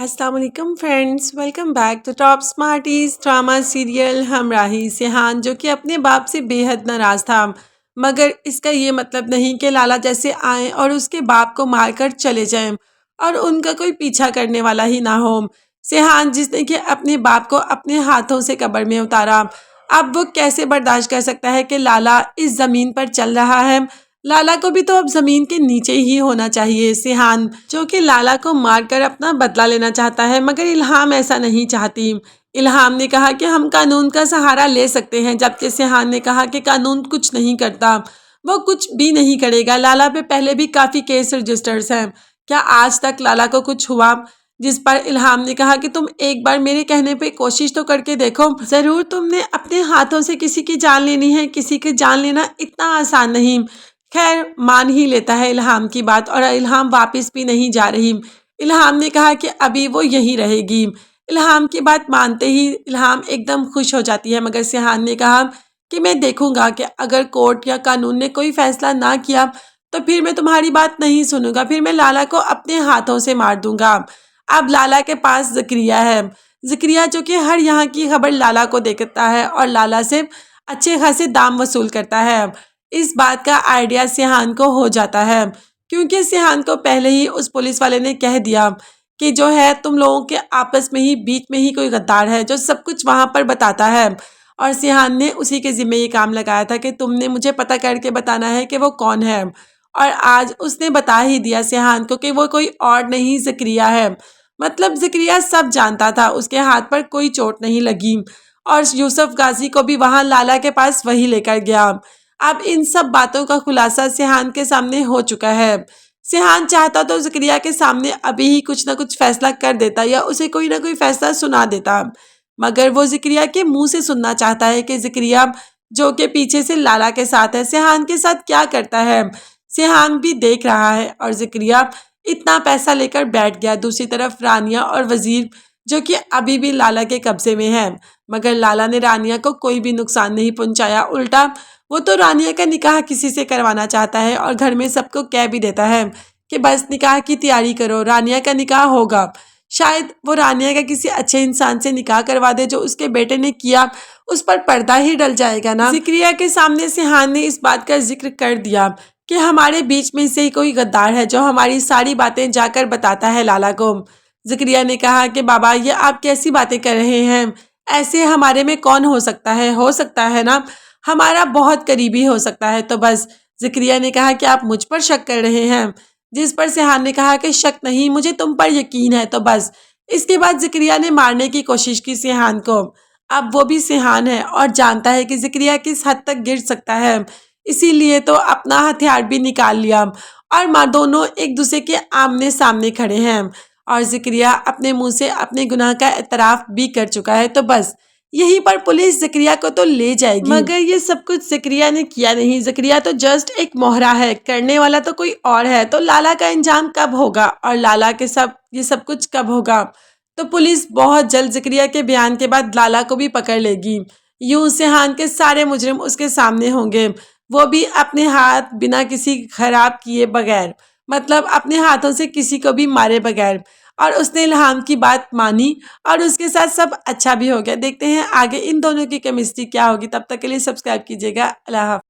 अस्सलाम वालेकुम friends, welcome back to top smarties drama serial Humrahi. Sihan जो कि अपने बाप से बेहद नाराज़ था, मगर इसका ये मतलब नहीं कि लाला जैसे आए और उसके बाप को मारकर चले जाएं और उनका कोई पीछा करने वाला ही ना हो। सिहान जिसने कि अपने बाप को अपने हाथों से कब्र में उतारा, अब वो कैसे बर्दाश्त कर सकता है कि लाला इस ज़मीन पर चल रहा है। लाला को भी तो अब जमीन के नीचे ही होना चाहिए। सिहान जो कि लाला को मारकर अपना बदला लेना चाहता है, मगर इल्हाम ऐसा नहीं चाहती। इल्हाम ने कहा कि हम कानून का सहारा ले सकते हैं, जबकि सिहान ने कहा कि कानून कुछ नहीं करता, वो कुछ भी नहीं करेगा। लाला पे पहले भी काफ़ी केस रजिस्टर्स हैं, क्या आज तक लाला को कुछ हुआ? जिस पर इल्हाम ने कहा कि तुम एक बार मेरे कहने पे कोशिश तो करके देखो, ज़रूर तुमने अपने हाथों से किसी की जान लेनी है, किसी की जान लेना इतना आसान नहीं। खैर मान ही लेता है इल्हाम की बात और इल्हाम वापस भी नहीं जा रही। इल्हाम ने कहा कि अभी वो यहीं रहेगी। इल्हाम की बात मानते ही इल्हाम एकदम खुश हो जाती है, मगर सिहान ने कहा कि मैं देखूंगा कि अगर कोर्ट या कानून ने कोई फैसला ना किया तो फिर मैं तुम्हारी बात नहीं सुनूंगा, फिर मैं लाला को अपने हाथों से मार दूंगा। अब लाला के पास ज़करिया है। ज़करिया जो कि हर यहाँ की खबर लाला को देता है और लाला से अच्छे खासे दाम वसूल करता है। इस बात का आइडिया सिहान को हो जाता है, क्योंकि सिहान को पहले ही उस पुलिस वाले ने कह दिया कि जो है तुम लोगों के आपस में ही बीच में ही कोई गद्दार है जो सब कुछ वहां पर बताता है। और सिहान ने उसी के जिम्मे ये काम लगाया था कि तुमने मुझे पता करके बताना है कि वो कौन है। और आज उसने बता ही दिया सिहान को कि वो कोई और नहीं ज़करिया है। मतलब ज़करिया सब जानता था, उसके हाथ पर कोई चोट नहीं लगी और यूसुफ गाजी को भी वहां लाला के पास वही लेकर गया। अब इन सब बातों का खुलासा सिहान के सामने हो चुका है। सिहान चाहता तो ज़करिया के सामने अभी ही कुछ ना कुछ फैसला कर देता या उसे कोई ना कोई फैसला सुना देता, मगर वो ज़करिया के मुंह से सुनना चाहता है कि ज़करिया जो के पीछे से लाला के साथ है, सिहान के साथ क्या करता है। सिहान भी देख रहा है और ज़करिया इतना पैसा लेकर बैठ गया। दूसरी तरफ रानिया और वजीर जो कि अभी भी लाला के कब्जे में है, मगर लाला ने रानिया को कोई भी नुकसान नहीं पहुंचाया, उल्टा वो तो रानिया का निकाह किसी से करवाना चाहता है और घर में सबको कह भी देता है कि बस निकाह की तैयारी करो, रानिया का निकाह होगा। शायद वो रानिया का किसी अच्छे इंसान से निकाह करवा दे, जो उसके बेटे ने किया उस पर पर्दा ही डल जाएगा ना। ज़करिया के सामने सिहान ने इस बात का जिक्र कर दिया कि हमारे बीच में से ही कोई गद्दार है जो हमारी सारी बातें जाकर बताता है लाला को। ज़करिया ने कहा कि बाबा ये आप कैसी बातें कर रहे हैं, ऐसे हमारे में कौन हो सकता है ना, हमारा बहुत करीबी हो सकता है। तो बस ज़करिया ने कहा कि आप मुझ पर शक कर रहे हैं, जिस पर सिहान ने कहा कि शक नहीं, मुझे तुम पर यकीन है। तो बस इसके बाद ज़करिया ने मारने की कोशिश की सिहान को। अब वो भी सिहान है और जानता है कि ज़करिया किस हद तक गिर सकता है, इसीलिए तो अपना हथियार भी निकाल लिया और माँ दोनों एक दूसरे के आमने सामने खड़े हैं और ज़करिया अपने मुंह से अपने गुनाह का एतराफ़ भी कर चुका है। तो बस यहीं पर पुलिस ज़करिया को तो ले जाएगी, मगर ये सब कुछ ज़करिया ने किया नहीं। ज़करिया तो जस्ट एक मोहरा है, करने वाला तो कोई और है। तो लाला का इंजाम कब होगा और लाला के ये सब कुछ कब होगा? तो पुलिस बहुत जल्द ज़करिया के बयान के बाद लाला को भी पकड़ लेगी। यूं सिहान के सारे मुजरिम उसके सामने होंगे, वो भी अपने हाथ बिना किसी खराब किए बगैर, मतलब अपने हाथों से किसी को भी मारे बगैर। और उसने इल्हाम की बात मानी और उसके साथ सब अच्छा भी हो गया। देखते हैं आगे इन दोनों की केमिस्ट्री क्या होगी। तब तक के लिए सब्सक्राइब कीजिएगा। अल्लाह हाफ़िज़।